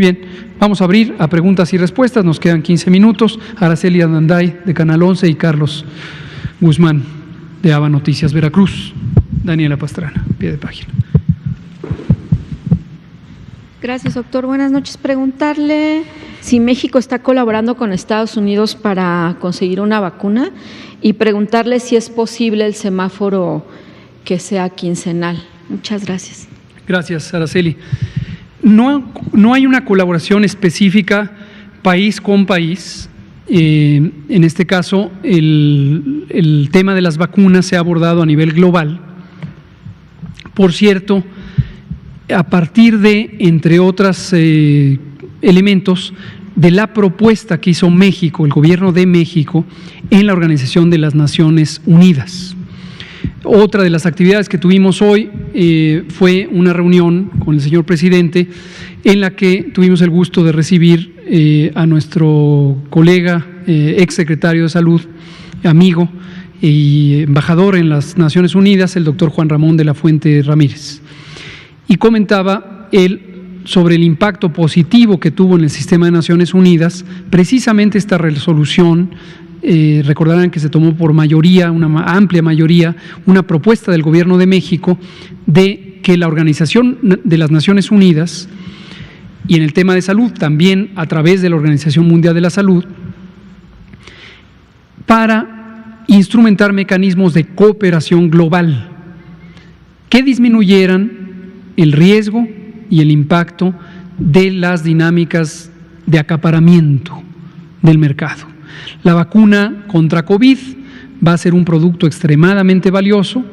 bien, vamos a abrir a preguntas y respuestas, nos quedan 15 minutos. Araceli Andanday, de Canal 11, y Carlos Guzmán, de ABA Noticias Veracruz. Daniela Pastrana, pie de página. Gracias, doctor. Buenas noches. Preguntarle si México está colaborando con Estados Unidos para conseguir una vacuna y preguntarle si es posible el semáforo que sea quincenal. Muchas gracias. Gracias, Araceli. No hay una colaboración específica país con país. En este caso, el tema de las vacunas se ha abordado a nivel global. Por cierto, a partir de, entre otros elementos, de la propuesta que hizo México, el gobierno de México, en la Organización de las Naciones Unidas. Otra de las actividades que tuvimos hoy fue una reunión con el señor presidente en la que tuvimos el gusto de recibir a nuestro colega, exsecretario de Salud, amigo y embajador en las Naciones Unidas, el doctor Juan Ramón de la Fuente Ramírez. Y comentaba él sobre el impacto positivo que tuvo en el sistema de Naciones Unidas, precisamente esta resolución. Recordarán que se tomó por mayoría, una amplia mayoría, una propuesta del Gobierno de México de que la Organización de las Naciones Unidas, y en el tema de salud también a través de la Organización Mundial de la Salud, para instrumentar mecanismos de cooperación global que disminuyeran el riesgo y el impacto de las dinámicas de acaparamiento del mercado. La vacuna contra COVID va a ser un producto extremadamente valioso.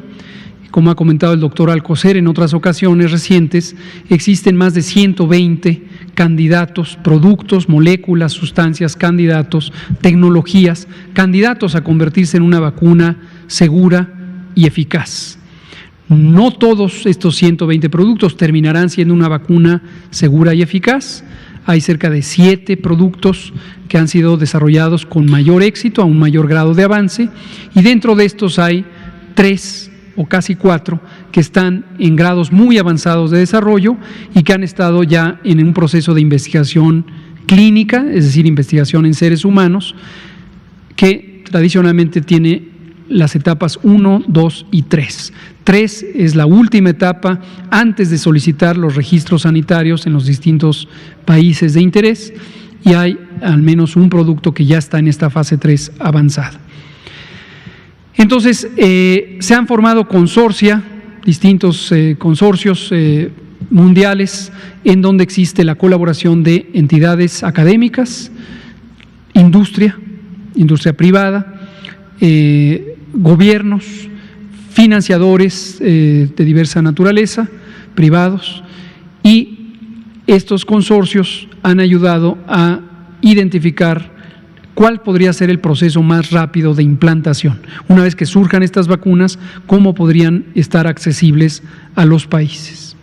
Como ha comentado el doctor Alcocer en otras ocasiones recientes, existen más de 120 candidatos, productos, moléculas, sustancias, candidatos, tecnologías, candidatos a convertirse en una vacuna segura y eficaz. No todos estos 120 productos terminarán siendo una vacuna segura y eficaz. Hay cerca de 7 productos que han sido desarrollados con mayor éxito, a un mayor grado de avance, y dentro de estos hay 3 o casi 4 que están en grados muy avanzados de desarrollo y que han estado ya en un proceso de investigación clínica, es decir, investigación en seres humanos, que tradicionalmente tiene las etapas 1, 2 y 3. 3 es la última etapa antes de solicitar los registros sanitarios en los distintos países de interés, y hay al menos un producto que ya está en esta fase 3 avanzada. Entonces, se han formado distintos consorcios mundiales en donde existe la colaboración de entidades académicas, industria privada, gobiernos, financiadores de diversa naturaleza, privados, y estos consorcios han ayudado a identificar cuál podría ser el proceso más rápido de implantación. Una vez que surjan estas vacunas, cómo podrían estar accesibles a los países.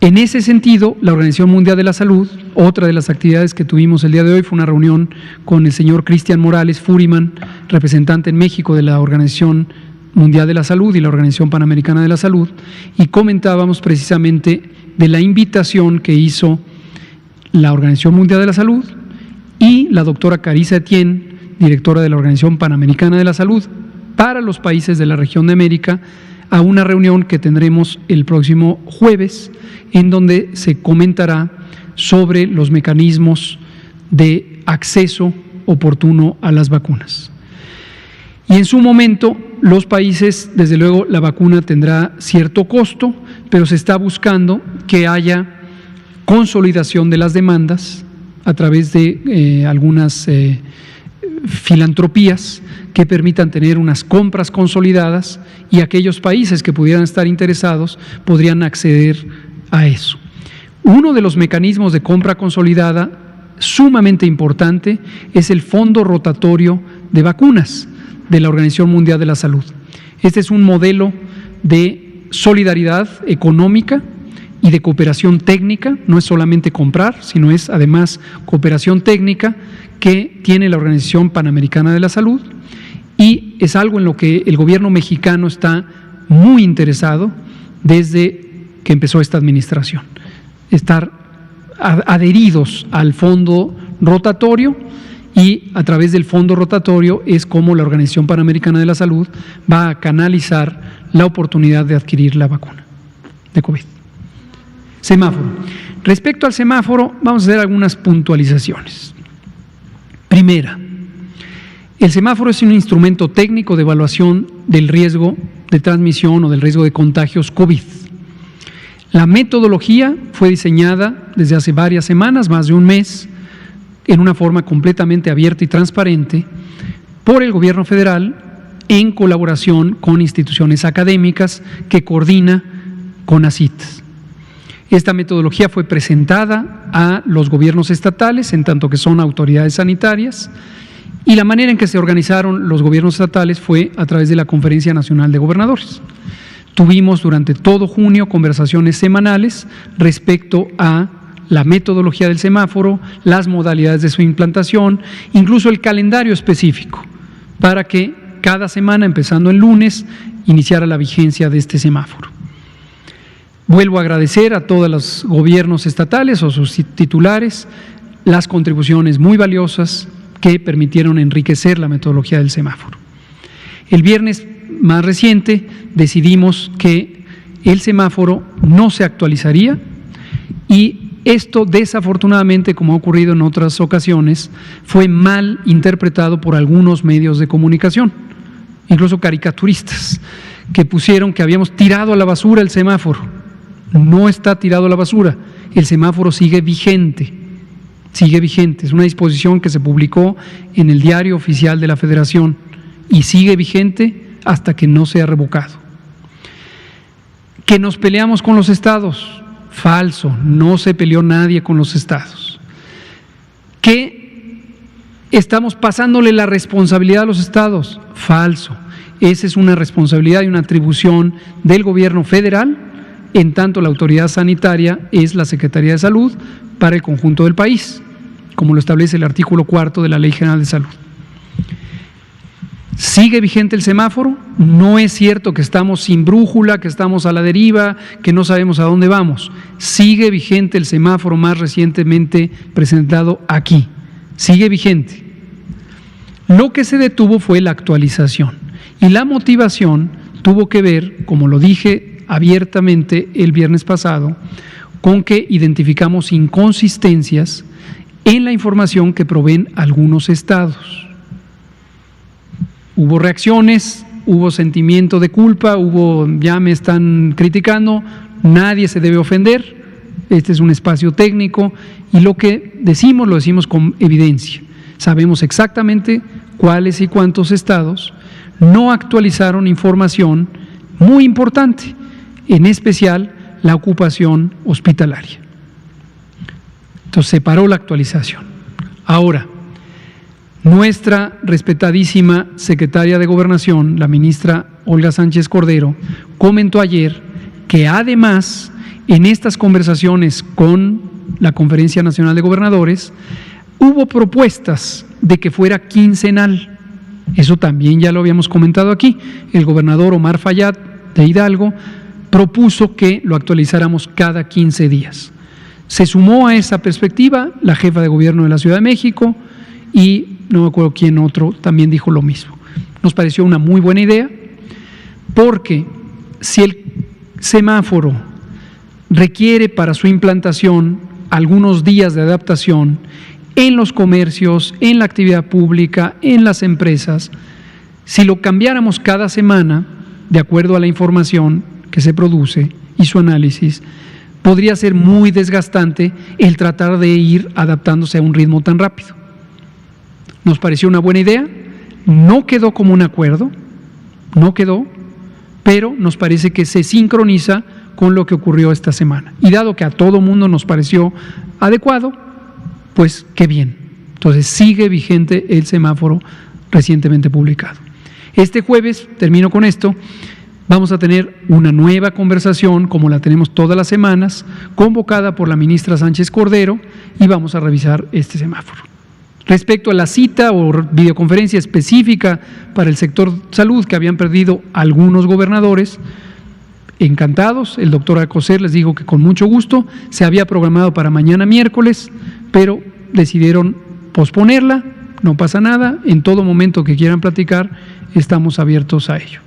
En ese sentido, la Organización Mundial de la Salud, otra de las actividades que tuvimos el día de hoy fue una reunión con el señor Cristian Morales Furiman, representante en México de la Organización Mundial de la Salud y la Organización Panamericana de la Salud, y comentábamos precisamente de la invitación que hizo la Organización Mundial de la Salud y la doctora Carissa Etienne, directora de la Organización Panamericana de la Salud, para los países de la región de América, a una reunión que tendremos el próximo jueves, en donde se comentará sobre los mecanismos de acceso oportuno a las vacunas. Y en su momento, los países, desde luego, la vacuna tendrá cierto costo, pero se está buscando que haya consolidación de las demandas a través de algunas filantropías que permitan tener unas compras consolidadas, y aquellos países que pudieran estar interesados podrían acceder a eso. Uno de los mecanismos de compra consolidada sumamente importante es el Fondo Rotatorio de Vacunas de la Organización Mundial de la Salud. Este es un modelo de solidaridad económica y de cooperación técnica. No es solamente comprar, sino es además cooperación técnica que tiene la Organización Panamericana de la Salud, y es algo en lo que el gobierno mexicano está muy interesado desde que empezó esta administración. Estar adheridos al fondo rotatorio, y a través del fondo rotatorio es como la Organización Panamericana de la Salud va a canalizar la oportunidad de adquirir la vacuna de COVID. Semáforo. Respecto al semáforo, vamos a hacer algunas puntualizaciones. Primera, el semáforo es un instrumento técnico de evaluación del riesgo de transmisión o del riesgo de contagios COVID. La metodología fue diseñada desde hace varias semanas, más de un mes, en una forma completamente abierta y transparente por el Gobierno federal en colaboración con instituciones académicas que coordina CONACYT. Esta metodología fue presentada a los gobiernos estatales, en tanto que son autoridades sanitarias, y la manera en que se organizaron los gobiernos estatales fue a través de la Conferencia Nacional de Gobernadores. Tuvimos durante todo junio conversaciones semanales respecto a la metodología del semáforo, las modalidades de su implantación, incluso el calendario específico, para que cada semana, empezando el lunes, iniciara la vigencia de este semáforo. Vuelvo a agradecer a todos los gobiernos estatales o sus titulares las contribuciones muy valiosas que permitieron enriquecer la metodología del semáforo. El viernes más reciente decidimos que el semáforo no se actualizaría, y esto, desafortunadamente, como ha ocurrido en otras ocasiones, fue mal interpretado por algunos medios de comunicación, incluso caricaturistas, que pusieron que habíamos tirado a la basura el semáforo. No está tirado a la basura, el semáforo sigue vigente, es una disposición que se publicó en el Diario Oficial de la Federación y sigue vigente hasta que no sea revocado. ¿Que nos peleamos con los estados? Falso, no se peleó nadie con los estados. ¿Que estamos pasándole la responsabilidad a los estados? Falso, esa es una responsabilidad y una atribución del gobierno federal, en tanto la autoridad sanitaria es la Secretaría de Salud para el conjunto del país, como lo establece el artículo 4 de la Ley General de Salud. ¿Sigue vigente el semáforo? No es cierto que estamos sin brújula, que estamos a la deriva, que no sabemos a dónde vamos. Sigue vigente el semáforo más recientemente presentado aquí. Sigue vigente. Lo que se detuvo fue la actualización. Y la motivación tuvo que ver, como lo dije abiertamente el viernes pasado, con que identificamos inconsistencias en la información que proveen algunos estados. Hubo reacciones, hubo sentimiento de culpa, ya me están criticando, nadie se debe ofender, este es un espacio técnico y lo que decimos lo decimos con evidencia. Sabemos exactamente cuáles y cuántos estados no actualizaron información muy importante, en especial la ocupación hospitalaria. Entonces se paró la actualización. Ahora, nuestra respetadísima secretaria de Gobernación, la ministra Olga Sánchez Cordero, comentó ayer que además en estas conversaciones con la Conferencia Nacional de Gobernadores hubo propuestas de que fuera quincenal. Eso también ya lo habíamos comentado aquí. El gobernador Omar Fayad de Hidalgo propuso que lo actualizáramos cada 15 días. Se sumó a esa perspectiva la jefa de gobierno de la Ciudad de México y no me acuerdo quién otro también dijo lo mismo. Nos pareció una muy buena idea porque si el semáforo requiere para su implantación algunos días de adaptación en los comercios, en la actividad pública, en las empresas, si lo cambiáramos cada semana, de acuerdo a la información que se produce y su análisis, podría ser muy desgastante el tratar de ir adaptándose a un ritmo tan rápido. Nos pareció una buena idea, no quedó como un acuerdo, pero nos parece que se sincroniza con lo que ocurrió esta semana. Y dado que a todo mundo nos pareció adecuado, pues qué bien. Entonces sigue vigente el semáforo recientemente publicado. Este jueves, termino con esto, vamos a tener una nueva conversación, como la tenemos todas las semanas, convocada por la ministra Sánchez Cordero, y vamos a revisar este semáforo. Respecto a la cita o videoconferencia específica para el sector salud que habían perdido algunos gobernadores, encantados. El doctor Alcocer les dijo que con mucho gusto, se había programado para mañana miércoles, pero decidieron posponerla. No pasa nada, en todo momento que quieran platicar, estamos abiertos a ello.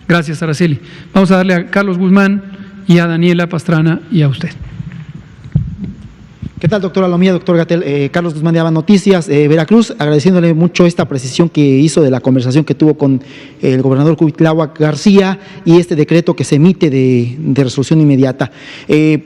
Gracias, Araceli. Vamos a darle a Carlos Guzmán y a Daniela Pastrana y a usted. ¿Qué tal, doctora Lomía, doctor Gatell? Carlos Guzmán de ABA Noticias, Veracruz, agradeciéndole mucho esta precisión que hizo de la conversación que tuvo con el gobernador Cuitláhuac García y este decreto que se emite de resolución inmediata.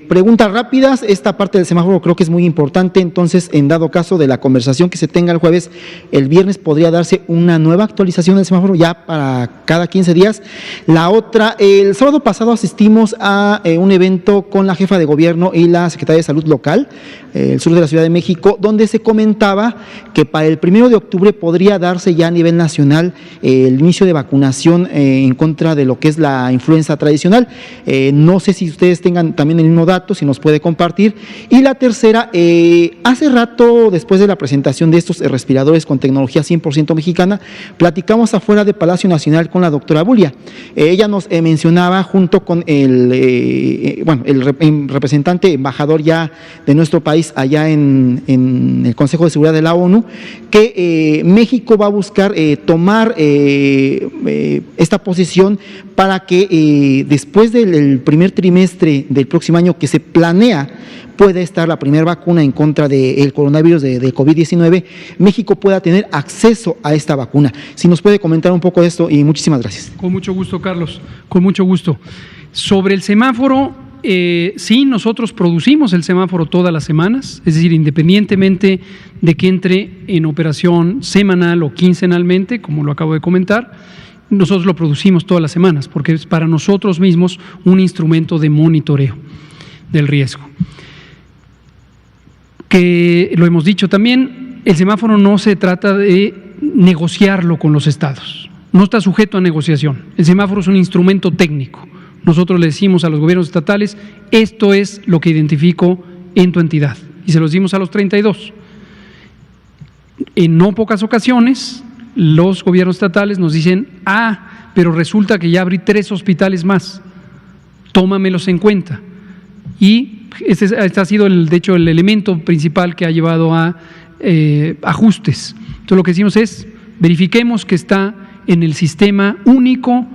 Preguntas rápidas, esta parte del semáforo creo que es muy importante, entonces, en dado caso de la conversación que se tenga el jueves, el viernes podría darse una nueva actualización del semáforo ya para cada 15 días. La otra, el sábado pasado asistimos a un evento con la jefa de gobierno y la secretaria de Salud local, el sur de la Ciudad de México, donde se comentaba que para el 1 de octubre podría darse ya a nivel nacional el inicio de vacunación en contra de lo que es la influenza tradicional. No sé si ustedes tengan también el mismo dato, si nos puede compartir. Y la tercera, hace rato, después de la presentación de estos respiradores con tecnología 100% mexicana, platicamos afuera de Palacio Nacional con la doctora Bulia. Ella nos mencionaba, junto con el representante embajador ya de nuestro país allá en el Consejo de Seguridad de la ONU, que México va a buscar tomar esta posición para que después del primer trimestre del próximo año que se planea pueda estar la primera vacuna en contra del coronavirus de COVID-19, México pueda tener acceso a esta vacuna. Si nos puede comentar un poco de esto, y muchísimas gracias. Con mucho gusto, Carlos, con mucho gusto. Sobre el semáforo, sí, nosotros producimos el semáforo todas las semanas, es decir, independientemente de que entre en operación semanal o quincenalmente, como lo acabo de comentar, nosotros lo producimos todas las semanas, porque es para nosotros mismos un instrumento de monitoreo del riesgo. Que lo hemos dicho también, el semáforo no se trata de negociarlo con los estados, no está sujeto a negociación, el semáforo es un instrumento técnico. Nosotros le decimos a los gobiernos estatales, esto es lo que identifico en tu entidad, y se los dimos a los 32. En no pocas ocasiones, los gobiernos estatales nos dicen, pero resulta que ya abrí 3 hospitales más, tómamelos en cuenta. Y este ha sido, de hecho, el elemento principal que ha llevado a ajustes. Entonces, lo que decimos es, verifiquemos que está en el sistema único,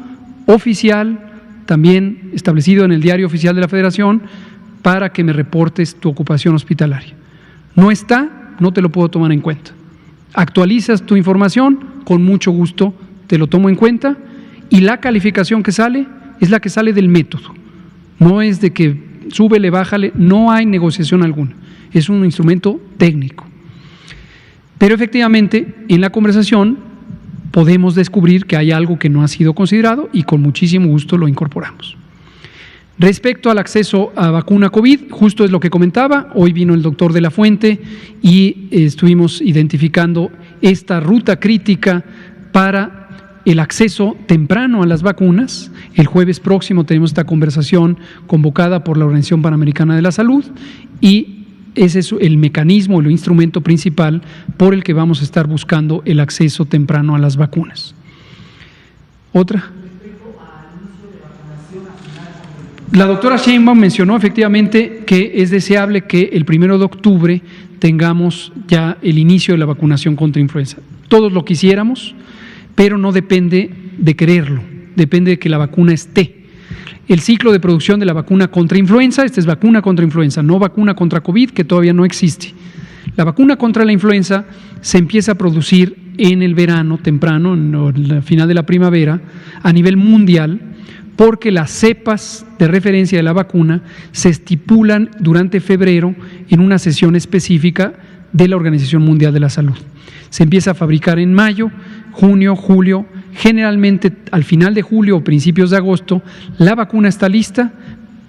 oficial, también establecido en el Diario Oficial de la Federación, para que me reportes tu ocupación hospitalaria. No está, no te lo puedo tomar en cuenta. Actualizas tu información, con mucho gusto te lo tomo en cuenta, y la calificación que sale es la que sale del método. No es de que súbele, bájale, no hay negociación alguna. Es un instrumento técnico. Pero efectivamente, en la conversación podemos descubrir que hay algo que no ha sido considerado y con muchísimo gusto lo incorporamos. Respecto al acceso a vacuna COVID, justo es lo que comentaba, hoy vino el doctor de la Fuente y estuvimos identificando esta ruta crítica para el acceso temprano a las vacunas. El jueves próximo tenemos esta conversación convocada por la Organización Panamericana de la Salud y ese es el mecanismo, el instrumento principal por el que vamos a estar buscando el acceso temprano a las vacunas. ¿Otra? La doctora Sheinbaum mencionó efectivamente que es deseable que el 1 de octubre tengamos ya el inicio de la vacunación contra influenza. Todos lo quisiéramos, pero no depende de quererlo, depende de que la vacuna esté. El ciclo de producción de la vacuna contra influenza, esta es vacuna contra influenza, no vacuna contra COVID, que todavía no existe. La vacuna contra la influenza se empieza a producir en el verano temprano, en el final de la primavera, a nivel mundial, porque las cepas de referencia de la vacuna se estipulan durante febrero en una sesión específica de la Organización Mundial de la Salud. Se empieza a fabricar en mayo, junio, julio, generalmente al final de julio o principios de agosto, la vacuna está lista,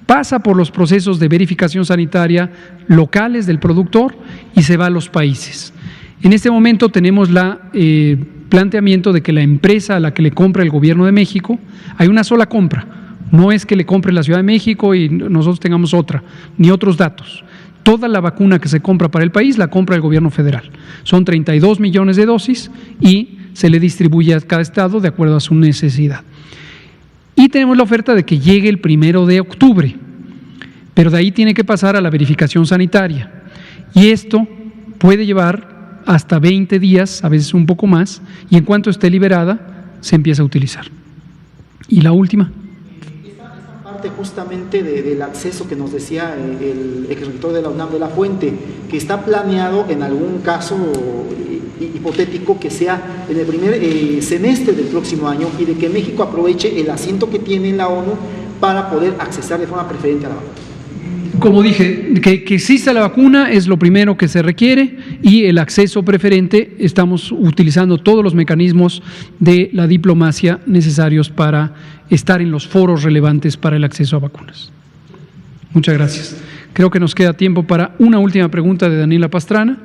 pasa por los procesos de verificación sanitaria locales del productor y se va a los países. En este momento tenemos el planteamiento de que la empresa a la que le compra el Gobierno de México, hay una sola compra, no es que le compre la Ciudad de México y nosotros tengamos otra, ni otros datos. Toda la vacuna que se compra para el país la compra el Gobierno federal. Son 32 millones de dosis y se le distribuye a cada estado de acuerdo a su necesidad. Y tenemos la oferta de que llegue el 1 de octubre, pero de ahí tiene que pasar a la verificación sanitaria. Y esto puede llevar hasta 20 días, a veces un poco más, y en cuanto esté liberada, se empieza a utilizar. Y la última. Esta parte justamente del acceso que nos decía el exrector de la UNAM de la Fuente, que está planeado en algún caso hipotético que sea en el primer semestre del próximo año, y de que México aproveche el asiento que tiene en la ONU para poder accesar de forma preferente a la vacuna. Como dije, que exista la vacuna es lo primero que se requiere, y el acceso preferente, estamos utilizando todos los mecanismos de la diplomacia necesarios para estar en los foros relevantes para el acceso a vacunas. Muchas gracias. Creo que nos queda tiempo para una última pregunta de Daniela Pastrana.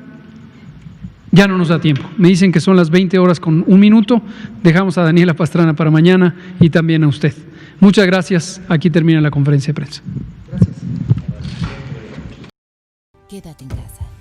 Ya no nos da tiempo. Me dicen que son las 20 horas con 1 minuto. Dejamos a Daniela Pastrana para mañana y también a usted. Muchas gracias. Aquí termina la conferencia de prensa. Gracias. Quédate en casa.